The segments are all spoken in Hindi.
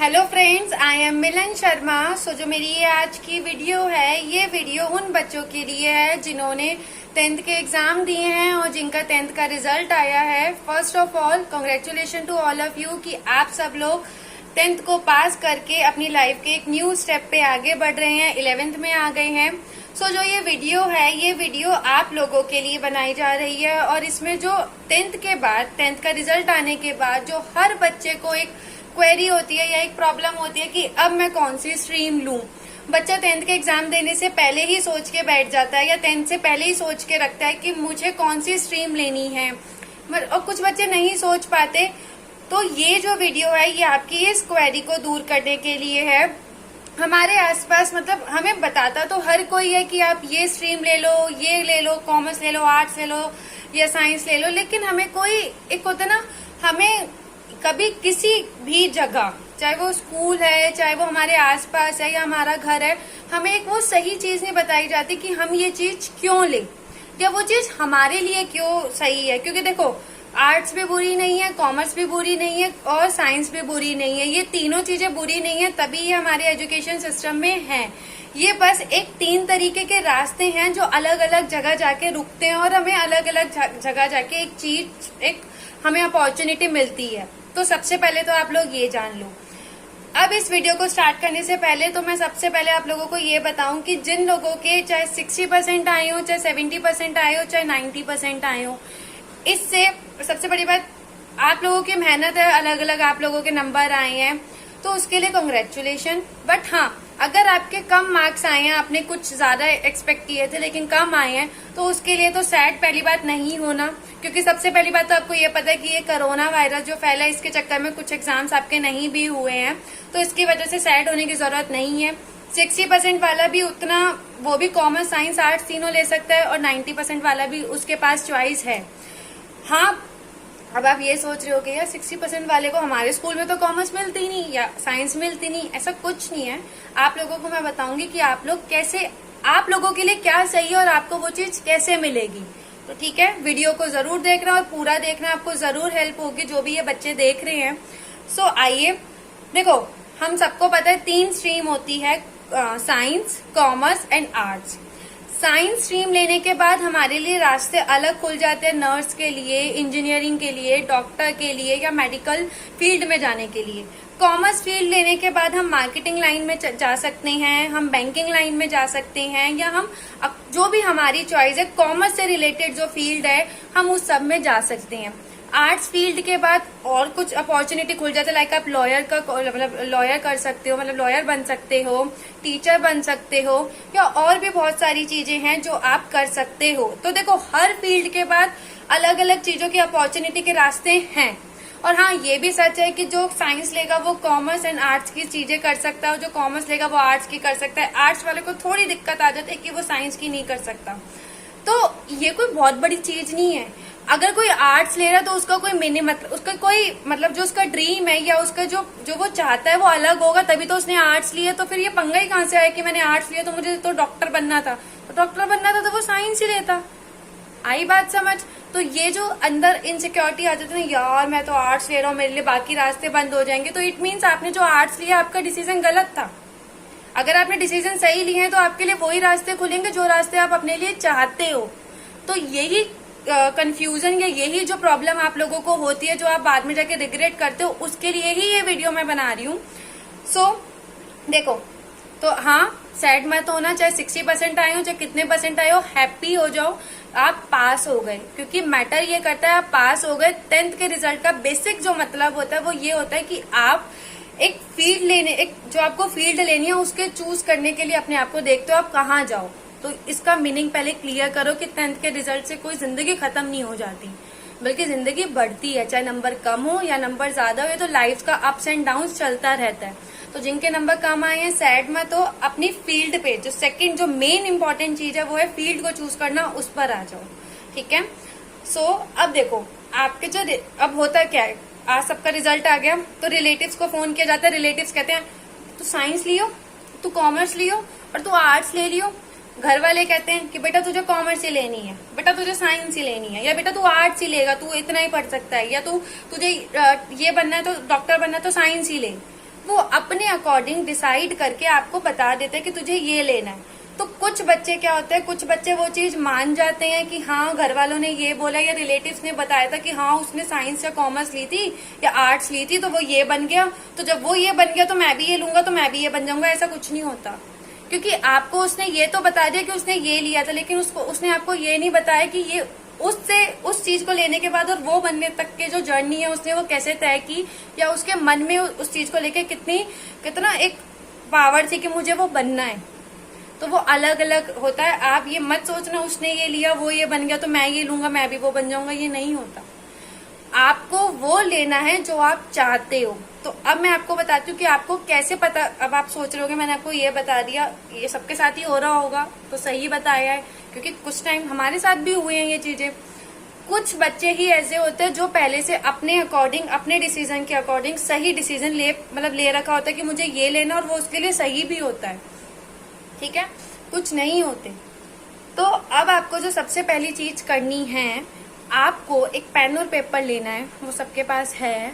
हेलो फ्रेंड्स, आई एम मिलन शर्मा। जो मेरी ये आज की वीडियो है, ये वीडियो उन बच्चों के लिए है जिन्होंने 10th के एग्जाम दिए हैं और जिनका 10th का रिजल्ट आया है। First of all congratulation to all of you कि आप सब लोग 10th को पास करके अपनी लाइफ के एक न्यू स्टेप पे आगे बढ़ रहे हैं, 11th में आ गए हैं। जो ये वीडियो है, ये वीडियो आप लोगों के लिए बनाई जा रही है और इसमें जो 10th के बाद, 10th का रिजल्ट आने के बाद जो हर बच्चे को एक क्वेरी होती है या एक प्रॉब्लम होती है कि अब मैं कौन सी स्ट्रीम लूं। बच्चा 10th के एग्जाम देने से पहले ही सोच के बैठ जाता है या 10th से पहले ही सोच के रखता है कि मुझे कौन सी स्ट्रीम लेनी है, और कुछ बच्चे नहीं सोच पाते। तो ये जो वीडियो है, ये आपकी इस क्वेरी को दूर करने के लिए है। हमारे आसपास मतलब हमें बताता तो हर कोई है कि आप ये स्ट्रीम ले लो, ये ले लो, कॉमर्स ले लो, आर्ट्स ले लो या साइंस ले लो, लेकिन हमें कोई एक होता ना, हमें कभी किसी भी जगह, चाहे वो स्कूल है, चाहे वो हमारे आसपास है या हमारा घर है, हमें एक वो सही चीज नहीं बताई जाती कि हम ये चीज क्यों ले या वो चीज हमारे लिए क्यों सही है। क्योंकि देखो, आर्ट्स भी बुरी नहीं है, कॉमर्स भी बुरी नहीं है और साइंस भी बुरी नहीं है। ये तीनों चीजें बुरी नहीं है, तभी ये हमारे एजुकेशन सिस्टम में है। ये बस एक 3 तरीके के रास्ते हैं जो अलग अलग जगह जाके रुकते हैं और हमें अलग अलग जगह जाके एक हमें अपॉर्चुनिटी मिलती है। तो सबसे पहले तो आप लोग ये जान लो। अब इस वीडियो को स्टार्ट करने से पहले तो मैं सबसे पहले आप लोगों को ये बताऊं कि जिन लोगों के चाहे 60% आए हो, चाहे 70% आए हो, चाहे 90% आए हो, इससे सबसे बड़ी बात आप लोगों की मेहनत है, अलग अलग आप लोगों के नंबर आए हैं, तो उसके लिए कॉन्ग्रेचुलेशन। बट हाँ, अगर आपके कम मार्क्स आए हैं, आपने कुछ ज्यादा एक्सपेक्ट किए थे लेकिन कम आए हैं, तो उसके लिए तो सैड पहली बात नहीं होना। क्योंकि सबसे पहली बात तो आपको ये पता है कि ये कोरोना वायरस जो फैला है, इसके चक्कर में कुछ एग्जाम्स आपके नहीं भी हुए हैं, तो इसकी वजह से सैड होने की जरूरत नहीं है। 60% वाला भी उतना, वो भी कॉमर्स साइंस आर्ट्स तीनों ले सकता है और 90% वाला भी उसके पास चॉइस है। हाँ, अब आप ये सोच रहे हो कि यार 60% वाले को हमारे स्कूल में तो कॉमर्स मिलती नहीं या साइंस मिलती नहीं, ऐसा कुछ नहीं है। आप लोगों को मैं बताऊंगी कि आप लोग कैसे, आप लोगों के लिए क्या सही है और आपको वो चीज कैसे मिलेगी। तो ठीक है, वीडियो को जरूर देखना और पूरा देखना, आपको जरूर हेल्प होगी जो भी ये बच्चे देख रहे हैं। आइए देखो, हम सबको पता है 3 स्ट्रीम होती है, science, commerce and arts. Science stream लेने के बाद हमारे लिए रास्ते अलग खुल जाते हैं, नर्स के लिए, इंजीनियरिंग के लिए, डॉक्टर के लिए या मेडिकल फील्ड में जाने के लिए। कॉमर्स फील्ड लेने के बाद हम मार्केटिंग लाइन में जा सकते हैं, हम बैंकिंग लाइन में जा सकते हैं, या हम जो भी हमारी चॉइस है, कॉमर्स से रिलेटेड जो फील्ड है हम उस सब में जा सकते हैं। आर्ट्स फील्ड के बाद और कुछ अपॉर्चुनिटी खुल जाते हैं, लाइक आप लॉयर कर सकते हो, मतलब लॉयर बन सकते हो, टीचर बन सकते हो, या और भी बहुत सारी चीजें हैं जो आप कर सकते हो। तो देखो, हर फील्ड के बाद अलग अलग चीजों की अपॉर्चुनिटी के रास्ते हैं। और हाँ, ये भी सच है कि जो साइंस लेगा वो कॉमर्स एंड आर्ट्स की चीजें कर सकता है, और जो कॉमर्स लेगा वो आर्ट्स की कर सकता है। आर्ट्स वाले को थोड़ी दिक्कत आ जाती है कि वो साइंस की नहीं कर सकता। तो ये कोई बहुत बड़ी चीज नहीं है। अगर कोई आर्ट्स ले रहा है तो उसका कोई उसका कोई मतलब जो उसका ड्रीम है या उसका जो वो चाहता है वो अलग होगा, तभी तो उसने आर्ट्स लिया। तो फिर ये पंगा ही कहाँ से आया कि मैंने आर्ट्स लिया तो मुझे तो डॉक्टर बनना था, तो वो साइंस ही लेता। आई बात समझ? तो ये जो अंदर इनसिक्योरिटी आ जाती है ना, यार मैं तो आर्ट्स ले रहा हूँ, मेरे लिए बाकी रास्ते बंद हो जाएंगे, तो इट मीन्स आपने जो आर्ट्स लिया आपका डिसीजन गलत था। अगर आपने डिसीजन सही लिए हैं तो आपके लिए वही रास्ते खुलेंगे जो रास्ते आप अपने लिए चाहते हो। तो यही कंफ्यूजन या यही जो प्रॉब्लम आप लोगों को होती है, जो आप बाद में जाके रिग्रेट करते हो, उसके लिए ही ये वीडियो मैं बना रही हूँ। देखो, तो हाँ, सैड मत होना, चाहे 60% आए हो, चाहे कितने परसेंट आए हो, हैप्पी हो जाओ, आप पास हो गए। क्योंकि मैटर ये करता है आप पास हो गए। 10th के रिजल्ट का बेसिक जो मतलब होता है वो ये होता है कि आप एक जो आपको फील्ड लेनी है उसके चूज करने के लिए अपने आप को देखते हो आप कहाँ जाओ। तो इसका मीनिंग पहले क्लियर करो कि 10th के रिजल्ट से कोई जिंदगी खत्म नहीं हो जाती, बल्कि जिंदगी बढ़ती है। चाहे नंबर कम हो या नंबर ज्यादा हो, ये तो लाइफ का अप्स एंड डाउन्स चलता रहता है। तो जिनके नंबर कम आए हैं, सैड मत हो, अपनी फील्ड पे जो मेन इंपॉर्टेंट चीज है वो है फील्ड को चूज करना, उस पर आ जाओ। ठीक है। अब देखो, आपके जो अब होता क्या है, आज सबका रिजल्ट आ गया तो रिलेटिव्स को फोन किया जाता है। रिलेटिव्स कहते हैं तू साइंस लियो, तू कॉमर्स लियो और तू आर्ट्स ले लियो। घर वाले कहते हैं कि बेटा तुझे कॉमर्स ही लेनी है, बेटा तुझे साइंस ही लेनी है, या बेटा तू आर्ट्स ही लेगा, तू इतना ही पढ़ सकता है, या तुझे ये बनना है तो डॉक्टर बनना है तो साइंस ही ले। वो अपने अकॉर्डिंग डिसाइड करके आपको बता देते हैं कि तुझे ये लेना है। तो कुछ बच्चे क्या होता है, कुछ बच्चे वो चीज मान जाते हैं कि हाँ घर वालों ने ये बोला या रिलेटिव्स ने बताया था कि हाँ उसने साइंस या कॉमर्स ली थी या आर्ट्स ली थी तो वो ये बन गया, तो जब वो ये बन गया तो मैं भी ये लूंगा तो मैं भी ये बन जाऊंगा। ऐसा कुछ नहीं होता, क्योंकि आपको उसने ये तो बता दिया कि उसने ये लिया था, लेकिन उसने आपको ये नहीं बताया कि ये उससे उस चीज को लेने के बाद और वो बनने तक के जो जर्नी है उसने वो कैसे तय की, या उसके मन में उस चीज को लेके कितना एक पावर थी कि मुझे वो बनना है। तो वो अलग अलग होता है। आप ये मत सोचना उसने ये लिया वो ये बन गया तो मैं ये लूंगा मैं भी वो बन जाऊंगा, ये नहीं होता। आपको वो लेना है जो आप चाहते हो। तो अब मैं आपको बताती हूँ कि आपको कैसे पता। अब आप सोच रहे होगे मैंने आपको ये बता दिया, ये सबके साथ ही हो रहा होगा, तो सही बताया है, क्योंकि कुछ टाइम हमारे साथ भी हुए हैं ये चीजें। कुछ बच्चे ही ऐसे होते हैं जो पहले से अपने अकॉर्डिंग, अपने डिसीजन के अकॉर्डिंग सही डिसीजन ले रखा होता है कि मुझे ये लेना, और वो उसके लिए सही भी होता है, ठीक है। कुछ नहीं होते। तो अब आपको जो सबसे पहली चीज करनी है, आपको एक पेन और पेपर लेना है, वो सबके पास है,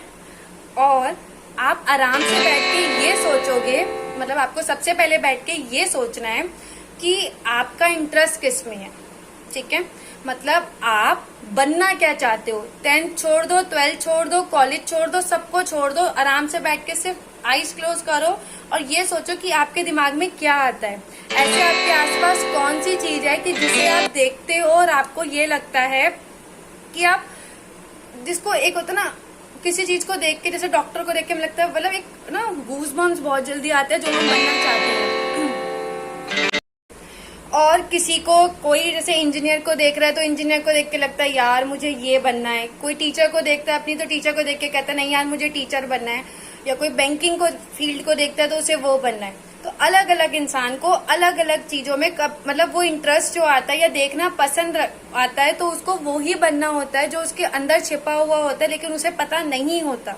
और आप आराम से बैठ के ये सोचोगे, मतलब आपको सबसे पहले बैठ के ये सोचना है कि आपका इंटरेस्ट किस में है, ठीक है। मतलब आप बनना क्या चाहते हो। 10th छोड़ दो, 12th छोड़ दो, कॉलेज छोड़ दो, सबको छोड़ दो, आराम से बैठ के सिर्फ आईज क्लोज करो और ये सोचो कि आपके दिमाग में क्या आता है। ऐसे आपके आसपास कौन सी चीज है कि जिसे आप देखते हो और आपको ये लगता है कि आप, जिसको एक होता ना किसी चीज को देख के, जैसे डॉक्टर को देख के लगता है, मतलब एक ना गूज़बम्स बहुत जल्दी आते हैं जो हम बनना चाहते हैं। और किसी को, कोई जैसे इंजीनियर को देख रहा है तो इंजीनियर को देख के लगता है यार मुझे ये बनना है। कोई टीचर को देखता है अपनी तो टीचर को देख के कहता है नहीं यार मुझे टीचर बनना है। या कोई बैंकिंग को फील्ड को देखता है तो उसे वो बनना है। तो अलग अलग इंसान को अलग अलग चीजों में मतलब वो इंटरेस्ट जो आता है या देखना पसंद आता है, तो उसको वो ही बनना होता है जो उसके अंदर छिपा हुआ होता है, लेकिन उसे पता नहीं होता।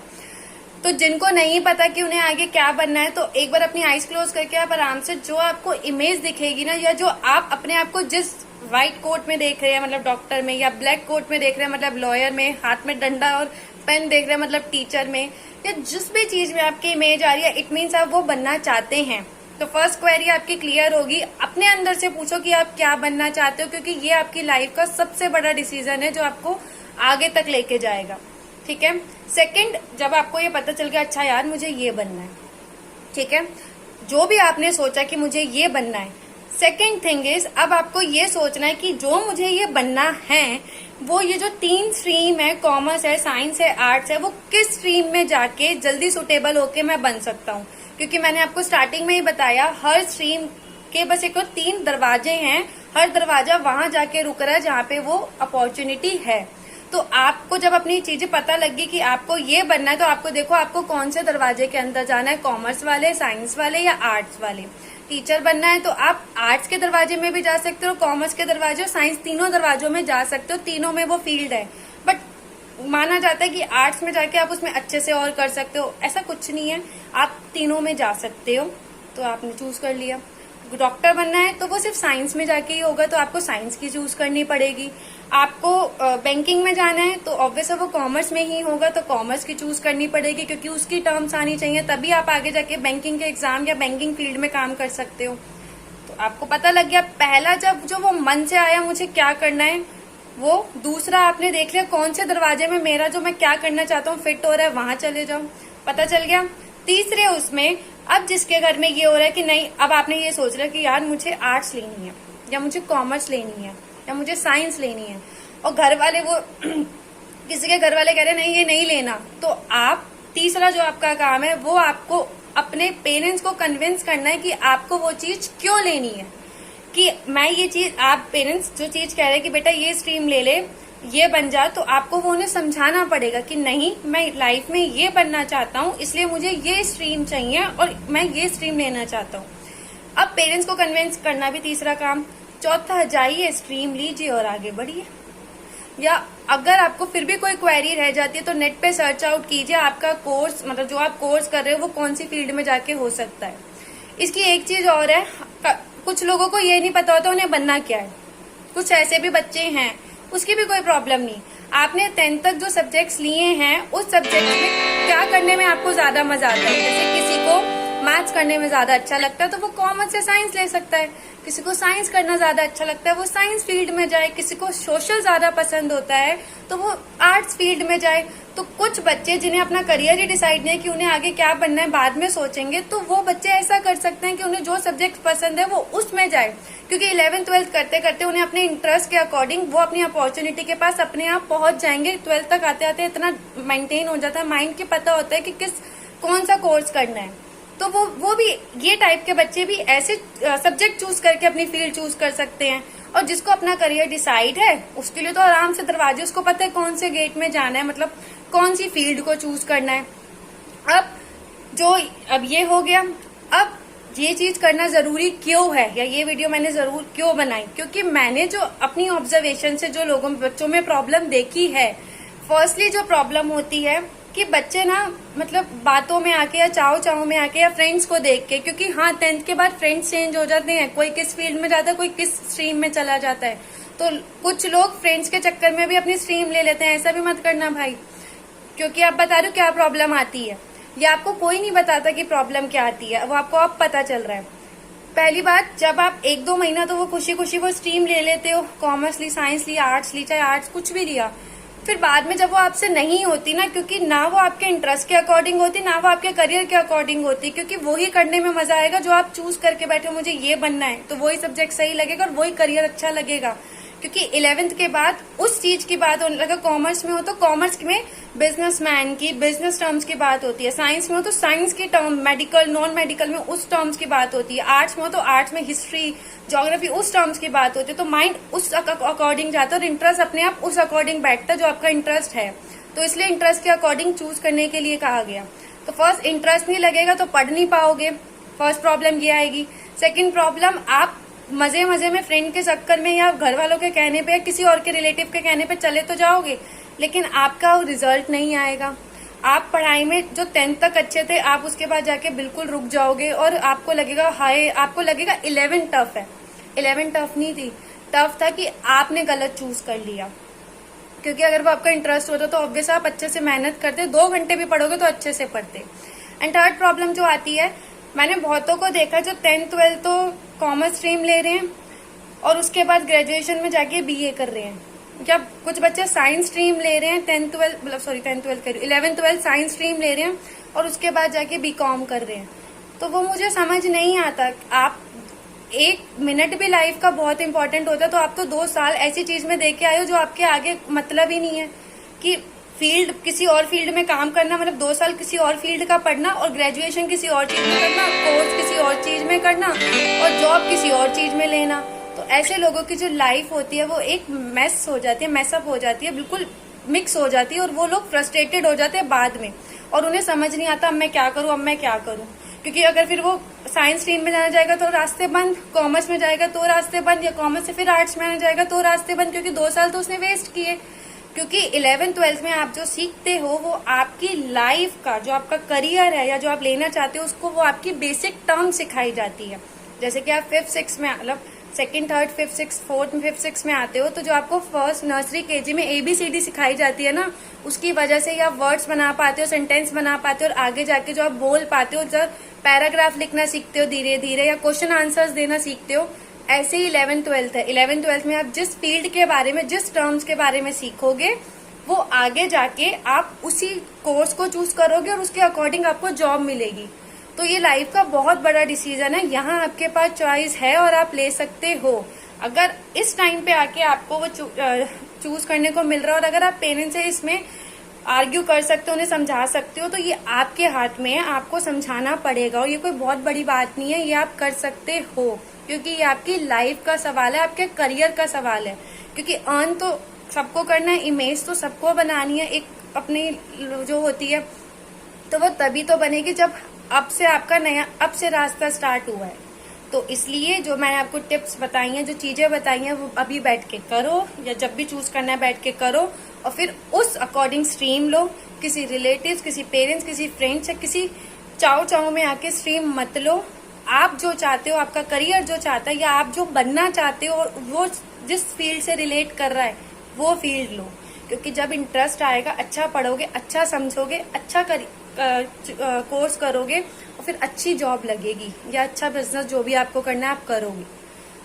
तो जिनको नहीं पता कि उन्हें आगे क्या बनना है, तो एक बार अपनी आईज क्लोज करके आप आराम से जो आपको इमेज दिखेगी ना, या जो आप अपने आप को जिस व्हाइट कोट में देख रहे हैं मतलब डॉक्टर में, या ब्लैक कोट में देख रहे हैं मतलब लॉयर में, हाथ में डंडा और पेन देख रहे हैं मतलब टीचर में, या जिस भी चीज में आपकी इमेज आ रही है, इट मीन्स आप वो बनना चाहते हैं। तो फर्स्ट क्वेरी आपकी क्लियर होगी। अपने अंदर से पूछो कि आप क्या बनना चाहते हो, क्योंकि ये आपकी लाइफ का सबसे बड़ा डिसीजन है जो आपको आगे तक लेके जाएगा, ठीक है। सेकंड, जब आपको ये पता चल गया अच्छा यार मुझे ये बनना है, ठीक है, जो भी आपने सोचा कि मुझे ये बनना है, सेकंड थिंग इज अब आपको ये सोचना है कि जो मुझे ये बनना है वो ये जो 3 स्ट्रीम है, कॉमर्स है, साइंस है, आर्ट्स है, वो किस स्ट्रीम में जाके जल्दी सुटेबल होके मैं बन सकता हूँ। क्योंकि मैंने आपको स्टार्टिंग में ही बताया हर स्ट्रीम के बस एक 3 दरवाजे हैं, हर दरवाजा वहां जाके रुक रहा है जहाँ पे वो अपॉर्चुनिटी है। तो आपको जब अपनी चीजें पता लगी कि आपको ये बनना है, तो आपको देखो आपको कौन से दरवाजे के अंदर जाना है, कॉमर्स वाले, साइंस वाले या आर्ट्स वाले। टीचर बनना है तो आप आर्ट्स के दरवाजे में भी जा सकते हो, कॉमर्स के दरवाजे और साइंस, तीनों दरवाजों में जा सकते हो, तीनों में वो फील्ड है। बट माना जाता है कि आर्ट्स में जाके आप उसमें अच्छे से और कर सकते हो, ऐसा कुछ नहीं है, आप तीनों में जा सकते हो। तो आपने चूज कर लिया। डॉक्टर बनना है तो वो सिर्फ साइंस में जाके ही होगा, तो आपको साइंस की चूज करनी पड़ेगी। आपको बैंकिंग में जाना है तो ऑब्वियस वो कॉमर्स में ही होगा, तो कॉमर्स की चूज करनी पड़ेगी, क्योंकि उसकी टर्म्स आनी चाहिए, तभी आप आगे जाके बैंकिंग के एग्जाम या बैंकिंग फील्ड में काम कर सकते हो। तो आपको पता लग गया पहला, जब जो वो मन से आया मुझे क्या करना है, वो दूसरा आपने देख लिया कौन से दरवाजे में मेरा जो मैं क्या करना चाहता हूँ फिट हो रहा है, वहां चले जाओ, पता चल गया। तीसरे उसमें अब जिसके घर में ये हो रहा है कि नहीं, अब आपने ये सोच रहा है कि यार मुझे आर्ट्स लेनी है या मुझे कॉमर्स लेनी है या मुझे साइंस लेनी है, और घर वाले वो किसी के घर वाले कह रहे हैं नहीं ये नहीं लेना, तो आप तीसरा जो आपका काम है वो आपको अपने पेरेंट्स को कन्विंस करना है कि आपको वो चीज क्यों लेनी है। कि मैं ये चीज, आप पेरेंट्स जो चीज कह रहे हैं कि बेटा ये स्ट्रीम ले ले, ये बन जा, तो आपको वो उन्हें समझाना पड़ेगा कि नहीं मैं लाइफ में ये बनना चाहता हूँ, इसलिए मुझे ये स्ट्रीम चाहिए और मैं ये स्ट्रीम लेना चाहता हूँ। अब पेरेंट्स को कन्विंस करना भी तीसरा काम। चौथा, जाइए स्ट्रीम लीजिए और आगे बढ़िए। या अगर आपको फिर भी कोई क्वेरी रह जाती है तो नेट पे सर्च आउट कीजिए आपका कोर्स, मतलब जो आप कोर्स कर रहे हो वो कौन सी फील्ड में जाके हो सकता है। इसकी एक चीज और है, कुछ लोगों को ये नहीं पता होता उन्हें बनना क्या है। कुछ ऐसे भी बच्चे हैं, उसकी भी कोई प्रॉब्लम नहीं। आपने 10th तक जो सब्जेक्ट्स लिए हैं उस सब्जेक्ट में क्या करने में आपको ज्यादा मजा आता है। जैसे किसी को मैथ्स करने में ज्यादा अच्छा लगता है तो वो कॉमर्स से साइंस ले सकता है। किसी को साइंस करना ज्यादा अच्छा लगता है वो साइंस फील्ड में जाए। किसी को सोशल ज्यादा पसंद होता है तो वो आर्ट्स फील्ड में जाए। तो कुछ बच्चे जिन्हें अपना करियर ही डिसाइड नहीं है कि उन्हें आगे क्या बनना है, बाद में सोचेंगे, तो वो बच्चे ऐसा कर सकते हैं कि उन्हें जो सब्जेक्ट पसंद है वो उसमें जाए, क्योंकि 11th 12th करते करते उन्हें अपने इंटरेस्ट के अकॉर्डिंग वो अपनी अपॉर्चुनिटी के पास अपने आप पहुंच जाएंगे। 12th तक आते आते इतना मेंटेन हो जाता है, माइंड के पता होता है कि कौन सा कोर्स करना है। तो वो भी ये टाइप के बच्चे भी ऐसे सब्जेक्ट चूज करके अपनी फील्ड चूज कर सकते हैं। और जिसको अपना करियर डिसाइड है उसके लिए तो आराम से दरवाजे, उसको पता है कौन से गेट में जाना है, मतलब कौन सी फील्ड को चूज करना है। अब ये हो गया। अब ये चीज करना जरूरी क्यों है, या ये वीडियो मैंने जरूर क्यों बनाई, क्योंकि मैंने जो अपनी ऑब्जर्वेशन से जो लोगों बच्चों में प्रॉब्लम देखी है, फर्स्टली जो प्रॉब्लम होती है कि बच्चे ना मतलब बातों में आके या चाव में आके या फ्रेंड्स को देख के, क्योंकि हाँ 10th के बाद फ्रेंड्स चेंज हो जाते हैं, कोई किस फील्ड में जाता है, कोई किस स्ट्रीम में चला जाता है, तो कुछ लोग फ्रेंड्स के चक्कर में भी अपनी स्ट्रीम ले लेते हैं। ऐसा भी मत करना भाई, क्योंकि आप बता रहे हो क्या प्रॉब्लम आती है, ये आपको कोई नहीं बताता कि प्रॉब्लम क्या आती है, वो आपको अब पता चल रहा है। पहली बात, जब आप 1-2 महीना तो वो खुशी खुशी वो स्ट्रीम ले लेते हो, कॉमर्स ली, साइंस ली, आर्ट्स ली, चाहे आर्ट्स कुछ भी लिया, फिर बाद में जब वो आपसे नहीं होती ना, क्योंकि ना वो आपके इंटरेस्ट के अकॉर्डिंग होती, ना वो आपके करियर के अकॉर्डिंग होती, क्योंकि वही करने में मजा आएगा जो आप चूज करके बैठे, मुझे ये बनना है, तो वही सब्जेक्ट सही लगेगा और वही करियर अच्छा लगेगा। क्योंकि 11th के बाद उस चीज की बात होने लगा, कॉमर्स में हो तो कॉमर्स में बिजनेसमैन की, बिजनेस टर्म्स की बात होती है, साइंस में हो तो साइंस की टर्म, मेडिकल नॉन मेडिकल में उस टर्म्स की बात होती है, आर्ट्स में हो तो आर्ट्स में हिस्ट्री ज्योग्राफी उस टर्म्स की बात होती है। तो माइंड उस अकॉर्डिंग जाता है और इंटरेस्ट अपने आप उस अकॉर्डिंग बैठता है जो आपका इंटरेस्ट है। तो इसलिए इंटरेस्ट के अकॉर्डिंग चूज करने के लिए कहा गया। तो फर्स्ट, इंटरेस्ट नहीं लगेगा तो पढ़ नहीं पाओगे, फर्स्ट प्रॉब्लम ये आएगी। सेकेंड प्रॉब्लम, आप मजे में फ्रेंड के चक्कर में या घर वालों के कहने पे या किसी और के रिलेटिव के कहने पे चले तो जाओगे, लेकिन आपका रिजल्ट नहीं आएगा। आप पढ़ाई में जो 10th तक अच्छे थे, आप उसके बाद जाके बिल्कुल रुक जाओगे और आपको लगेगा हाय, आपको लगेगा 11 टफ है। 11 टफ नहीं थी, टफ था कि आपने गलत चूज कर लिया, क्योंकि अगर वो आपका इंटरेस्ट होता तो ऑब्वियस आप अच्छे से मेहनत करते, 2 घंटे भी पढ़ोगे तो अच्छे से पढ़ते। एंड थर्ड प्रॉब्लम जो आती है, मैंने बहुतों को देखा जो 10th 12th तो कॉमर्स स्ट्रीम ले रहे हैं और उसके बाद ग्रेजुएशन में जाके बीए कर रहे हैं। जब कुछ बच्चे साइंस स्ट्रीम ले रहे हैं 10th 12th 11th 12th science stream ले रहे हैं और उसके बाद जाके बीकॉम कर रहे हैं, तो वो मुझे समझ नहीं आता। आप 1 मिनट भी लाइफ का बहुत इंपॉर्टेंट होता है, तो आप तो 2 साल ऐसी चीज में देके आए हो जो आपके आगे मतलब ही नहीं है। कि फील्ड, किसी और फील्ड में काम करना मतलब 2 साल किसी और फील्ड का पढ़ना और ग्रेजुएशन किसी और चीज में करना, कोर्स किसी और चीज में करना और जॉब किसी और चीज में लेना। तो ऐसे लोगों की जो लाइफ होती है वो एक मेस हो जाती है, मेसअप हो जाती है, बिल्कुल मिक्स हो जाती है और वो लोग फ्रस्ट्रेटेड हो जाते हैं बाद में और उन्हें समझ नहीं आता अब मैं क्या करूं, अब मैं क्या करूं। क्योंकि अगर फिर वो साइंस स्ट्रीम में जाना जाएगा तो रास्ते बंद, कॉमर्स में जाएगा तो रास्ते बंद, या कॉमर्स से फिर आर्ट्स में आना जाएगा तो रास्ते बंद, क्योंकि 2 साल तो उसने वेस्ट किए। क्योंकि 11th 12th में आप जो सीखते हो वो आपकी लाइफ का, जो आपका करियर है या जो आप लेना चाहते हो उसको, वो आपकी बेसिक टर्म सिखाई जाती है। जैसे कि आप 5th 6th में, मतलब 2nd 3rd 5th 6th 4th 5th 6th में आते हो, तो जो आपको फर्स्ट नर्सरी केजी में ABCD सिखाई जाती है ना, उसकी वजह से ही आप वर्ड्स बना पाते हो, सेंटेंस बना पाते हो और आगे जाके जो आप बोल पाते हो, जब पैराग्राफ लिखना सीखते हो धीरे धीरे या क्वेश्चन आंसर्स देना सीखते हो, ऐसे ही 11th 12th है। 11th 12th में आप जिस फील्ड के बारे में, जिस टर्म्स के बारे में सीखोगे, वो आगे जाके आप उसी कोर्स को चूज करोगे और उसके अकॉर्डिंग आपको जॉब मिलेगी। तो ये लाइफ का बहुत बड़ा डिसीजन है, यहाँ आपके पास चॉइस है और आप ले सकते हो। अगर इस टाइम पे आके आपको वो चूज करने को मिल रहा है और अगर आप पेरेंट्स से इसमें आर्ग्यू कर सकते हो, उन्हें समझा सकते हो, तो ये आपके हाथ में है, आपको समझाना पड़ेगा और ये कोई बहुत बड़ी बात नहीं है, ये आप कर सकते हो, क्योंकि ये आपकी लाइफ का सवाल है, आपके करियर का सवाल है। क्योंकि अर्न तो सबको करना है, इमेज तो सबको बनानी है एक अपनी जो होती है, तो वो तभी तो बनेगी जब अब से आपका नया, अब से रास्ता स्टार्ट हुआ है। तो इसलिए जो मैंने आपको टिप्स बताई हैं, जो चीजें बताई हैं, वो अभी बैठ के करो, या जब भी चूज करना है बैठ के करो और फिर उस अकॉर्डिंग स्ट्रीम लो। किसी रिलेटिव्स, किसी पेरेंट्स, किसी फ्रेंड्स या किसी चाव में आके स्ट्रीम मत लो। आप जो चाहते हो, आपका करियर जो चाहता है या आप जो बनना चाहते हो, वो जिस फील्ड से रिलेट कर रहा है वो फील्ड लो। क्योंकि जब इंटरेस्ट आएगा, अच्छा पढ़ोगे, अच्छा समझोगे, अच्छा कोर्स करोगे और फिर अच्छी जॉब लगेगी या अच्छा बिजनेस जो भी आपको करना है आप करोगे।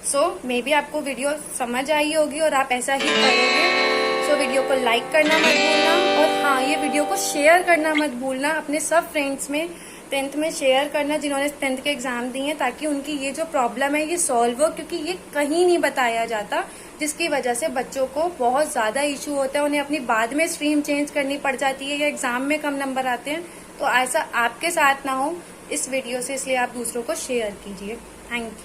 सो मे बी आपको वीडियो समझ आई होगी और आप ऐसा ही करोगे। सो वीडियो को लाइक करना मत भूलना और हाँ, ये वीडियो को शेयर करना मत भूलना अपने सब फ्रेंड्स में, 10th में शेयर करना जिन्होंने 10th के एग्जाम दिए हैं, ताकि उनकी ये जो प्रॉब्लम है ये सॉल्व हो, क्योंकि ये कहीं नहीं बताया जाता, जिसकी वजह से बच्चों को बहुत ज्यादा इशू होता है, उन्हें अपनी बाद में स्ट्रीम चेंज करनी पड़ जाती है या एग्जाम में कम नंबर आते हैं। तो ऐसा आपके साथ ना हो इस वीडियो से, इसलिए आप दूसरों को शेयर कीजिए। Thank you.